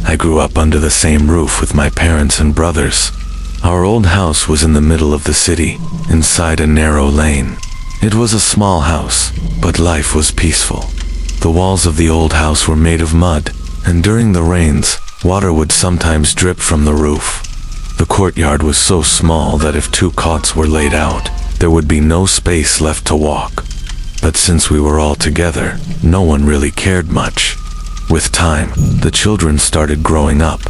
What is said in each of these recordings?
I grew up under the same roof with my parents and brothers. Our old house was in the middle of the city, inside a narrow lane. It was a small house, but life was peaceful. The walls of the old house were made of mud, and during the rains, water would sometimes drip from the roof. The courtyard was so small that if 2 cots were laid out, there would be no space left to walk. But since we were all together, no one really cared much. With time, the children started growing up.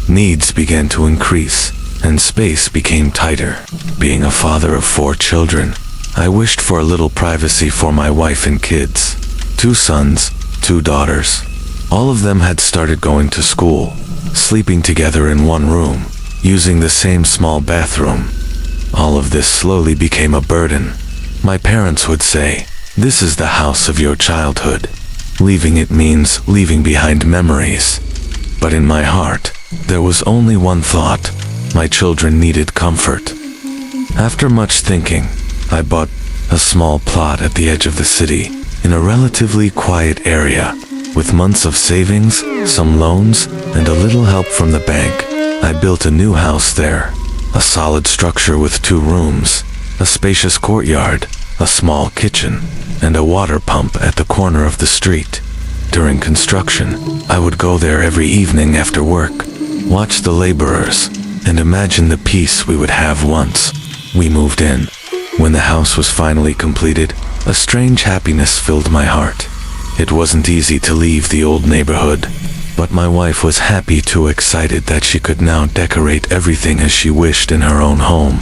Needs began to increase, and space became tighter. Being a father of 4 children, I wished for a little privacy for my wife and kids. 2 sons, 2 daughters. All of them had started going to school, sleeping together in one room, using the same small bathroom. All of this slowly became a burden. My parents would say, "This is the house of your childhood." Leaving it means leaving behind memories. But in my heart, there was only one thought. My children needed comfort. After much thinking, I bought a small plot at the edge of the city, in a relatively quiet area. With months of savings, some loans, and a little help from the bank, I built a new house there. A solid structure with 2 rooms, a spacious courtyard, a small kitchen, and a water pump at the corner of the street. During construction, I would go there every evening after work, watch the laborers, and imagine the peace we would have once we moved in. When the house was finally completed, a strange happiness filled my heart. It wasn't easy to leave the old neighborhood, but my wife was happy, too excited that she could now decorate everything as she wished in her own home.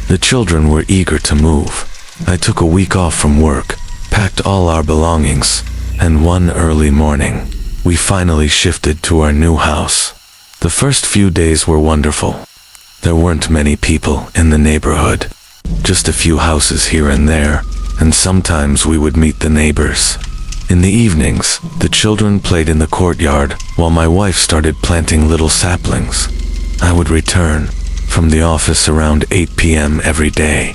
The children were eager to move. I took a week off from work, packed all our belongings, and one early morning, we finally shifted to our new house. The first few days were wonderful. There weren't many people in the neighborhood, just a few houses here and there, and sometimes we would meet the neighbors. In the evenings, the children played in the courtyard while my wife started planting little saplings. I would return from the office around 8 p.m. every day.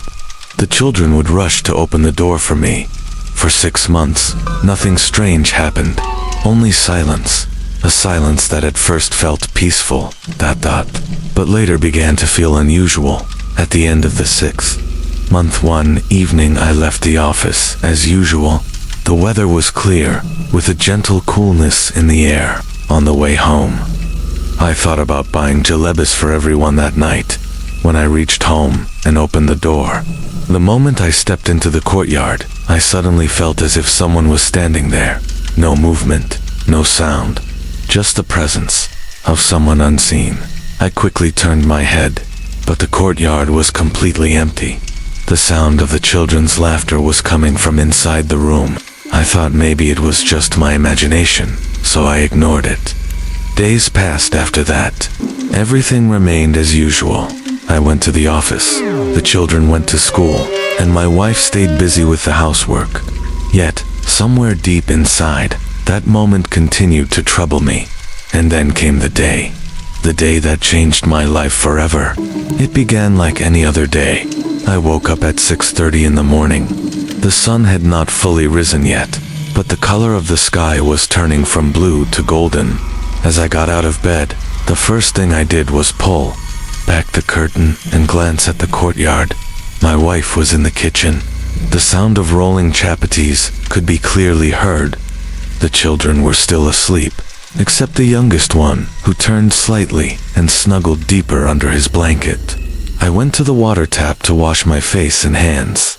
The children would rush to open the door for me. For 6 months, nothing strange happened, only silence. A silence that at first felt peaceful, but later began to feel unusual. At the end of the 6th month one evening, I left the office as usual. The weather was clear, with a gentle coolness in the air. On the way home, I thought about buying jalebis for everyone that night. When I reached home and opened the door, the moment I stepped into the courtyard, I suddenly felt as if someone was standing there. No movement, no sound, just the presence of someone unseen. I quickly turned my head, but the courtyard was completely empty. The sound of the children's laughter was coming from inside the room. I thought maybe it was just my imagination, so I ignored it. Days passed after that. Everything remained as usual. I went to the office, the children went to school, and my wife stayed busy with the housework. Yet, somewhere deep inside, that moment continued to trouble me. And then came the day that changed my life forever. It began like any other day. I woke up at 6:30 in the morning. The sun had not fully risen yet, but the color of the sky was turning from blue to golden. As I got out of bed, the first thing I did was pull back the curtain and glance at the courtyard. My wife was in the kitchen. The sound of rolling chapatis could be clearly heard. The children were still asleep, except the youngest one, who turned slightly and snuggled deeper under his blanket. I went to the water tap to wash my face and hands.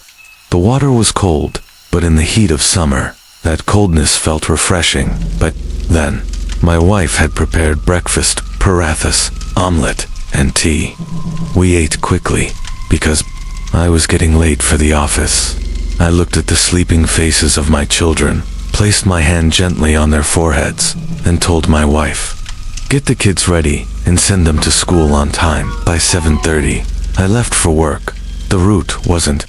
The water was cold, but in the heat of summer, that coldness felt refreshing. But then, my wife had prepared breakfast, parathas, omelette, and tea. We ate quickly, because I was getting late for the office. I looked at the sleeping faces of my children, placed my hand gently on their foreheads, and told my wife, "Get the kids ready and send them to school on time by 7:30. I left for work. The route wasn't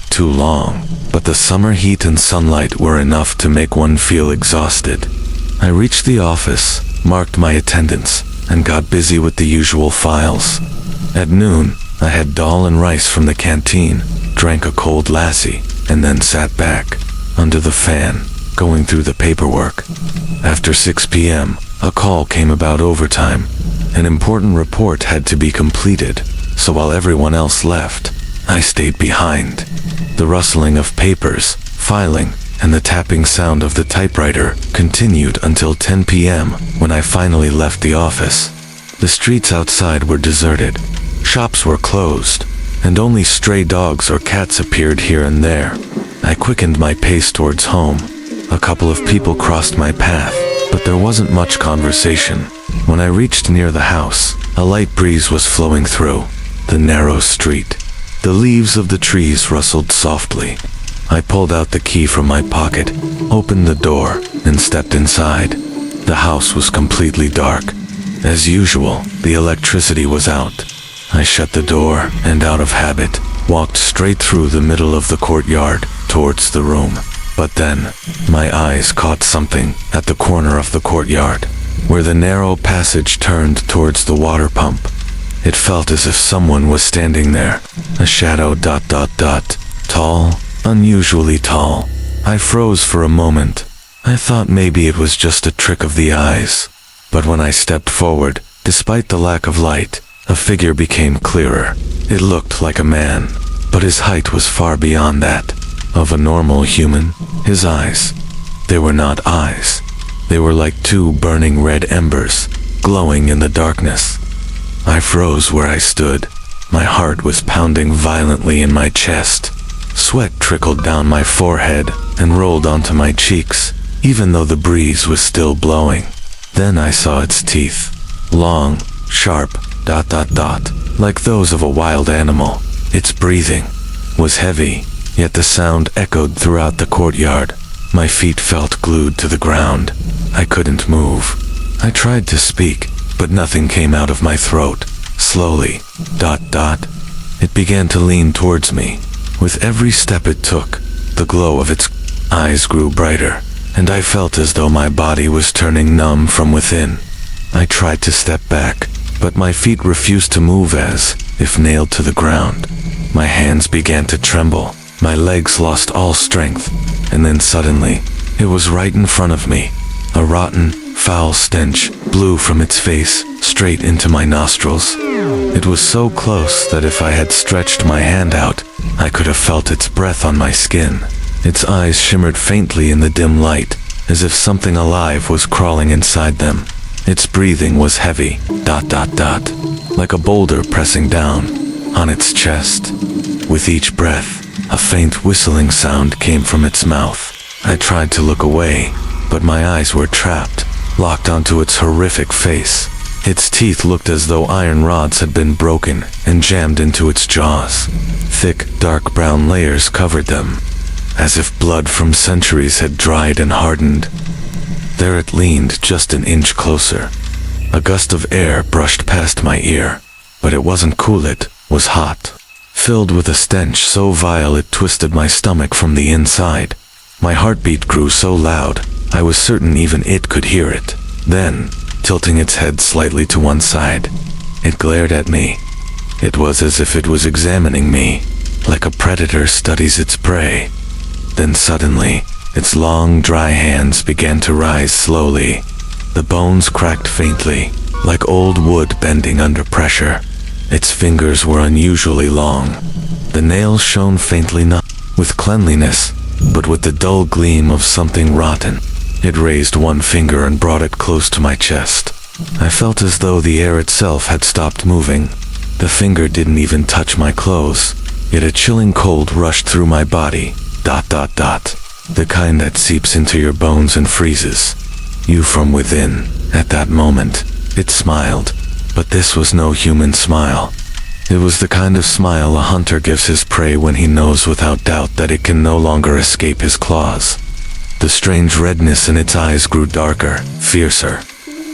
too long, but the summer heat and sunlight were enough to make one feel exhausted. I reached the office, marked my attendance, and got busy with the usual files. At noon, I had dal and rice from the canteen, drank a cold lassi, and then sat back, under the fan, going through the paperwork. After 6 p.m., A call came about overtime. An important report had to be completed, so while everyone else left, I stayed behind. The rustling of papers, filing, and the tapping sound of the typewriter continued until 10 p.m. when I finally left the office. The streets outside were deserted. Shops were closed, and only stray dogs or cats appeared here and there. I quickened my pace towards home. A couple of people crossed my path, but there wasn't much conversation. When I reached near the house, a light breeze was flowing through the narrow street. The leaves of the trees rustled softly. I pulled out the key from my pocket, opened the door, and stepped inside. The house was completely dark. As usual, the electricity was out. I shut the door and, out of habit, walked straight through the middle of the courtyard towards the room. But then, my eyes caught something at the corner of the courtyard, where the narrow passage turned towards the water pump. It felt as if someone was standing there, a shadow ... tall, unusually tall. I froze for a moment. I thought maybe it was just a trick of the eyes. But when I stepped forward, despite the lack of light, a figure became clearer. It looked like a man, but his height was far beyond that of a normal human. His eyes, they were not eyes. They were like two burning red embers, glowing in the darkness. I froze where I stood. My heart was pounding violently in my chest. Sweat trickled down my forehead and rolled onto my cheeks, even though the breeze was still blowing. Then I saw its teeth. Long, sharp, ... like those of a wild animal. Its breathing was heavy, yet the sound echoed throughout the courtyard. My feet felt glued to the ground. I couldn't move. I tried to speak, but nothing came out of my throat. Slowly, ... it began to lean towards me. With every step it took, the glow of its eyes grew brighter, and I felt as though my body was turning numb from within. I tried to step back, but my feet refused to move as if nailed to the ground. My hands began to tremble. My legs lost all strength, and then suddenly, it was right in front of me. A rotten, foul stench blew from its face straight into my nostrils. It was so close that if I had stretched my hand out, I could have felt its breath on my skin. Its eyes shimmered faintly in the dim light, as if something alive was crawling inside them. Its breathing was heavy, ... like a boulder pressing down on its chest. With each breath, a faint whistling sound came from its mouth. I tried to look away, but my eyes were trapped, locked onto its horrific face. Its teeth looked as though iron rods had been broken and jammed into its jaws. Thick, dark brown layers covered them, as if blood from centuries had dried and hardened. There it leaned just an inch closer. A gust of air brushed past my ear, but it wasn't cool, it was hot. Filled with a stench so vile it twisted my stomach from the inside. My heartbeat grew so loud, I was certain even it could hear it. Then, tilting its head slightly to one side, it glared at me. It was as if it was examining me, like a predator studies its prey. Then suddenly, its long, dry hands began to rise slowly. The bones cracked faintly, like old wood bending under pressure. Its fingers were unusually long. The nails shone faintly, not with cleanliness, but with the dull gleam of something rotten. It raised one finger and brought it close to my chest. I felt as though the air itself had stopped moving. The finger didn't even touch my clothes, yet a chilling cold rushed through my body. ... The kind that seeps into your bones and freezes you from within. At that moment, it smiled, but this was no human smile. It was the kind of smile a hunter gives his prey when he knows without doubt that it can no longer escape his claws. The strange redness in its eyes grew darker, fiercer.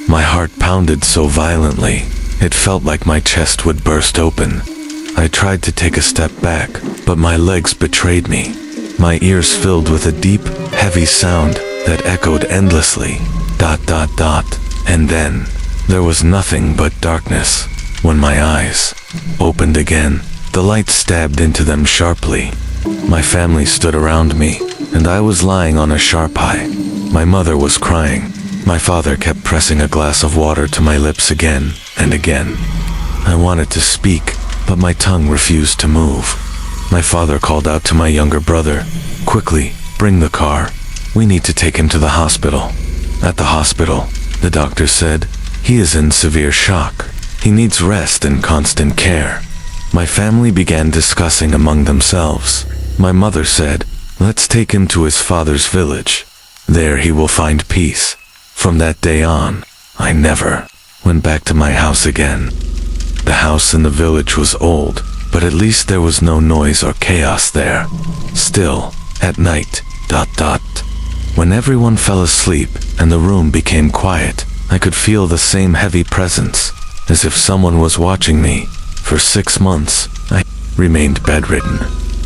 My heart pounded so violently, it felt like my chest would burst open. I tried to take a step back, but my legs betrayed me. My ears filled with a deep, heavy sound that echoed endlessly. ... And then, there was nothing but darkness. When my eyes opened again, the light stabbed into them sharply. My family stood around me, and I was lying on a sharp eye. My mother was crying. My father kept pressing a glass of water to my lips again and again. I wanted to speak, but my tongue refused to move. My father called out to my younger brother, "Quickly, bring the car. We need to take him to the hospital." At the hospital, the doctor said, "He is in severe shock. He needs rest and constant care." My family began discussing among themselves. My mother said, "Let's take him to his father's village. There he will find peace." From that day on, I never went back to my house again. The house in the village was old, but at least there was no noise or chaos there. Still, at night, when everyone fell asleep and the room became quiet, I could feel the same heavy presence, as if someone was watching me. For 6 months, I remained bedridden.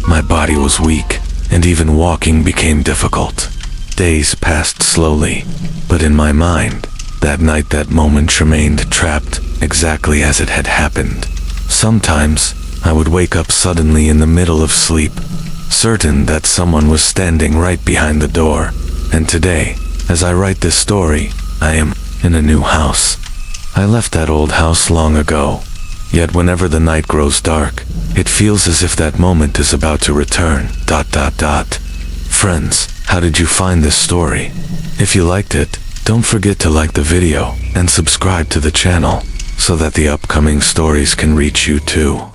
My body was weak, and even walking became difficult. Days passed slowly, but in my mind, that night that moment remained trapped exactly as it had happened. Sometimes, I would wake up suddenly in the middle of sleep, certain that someone was standing right behind the door. And today, as I write this story, I am in a new house. I left that old house long ago, yet whenever the night grows dark, it feels as if that moment is about to return. Friends, how did you find this story? If you liked it, don't forget to like the video and subscribe to the channel so that the upcoming stories can reach you too.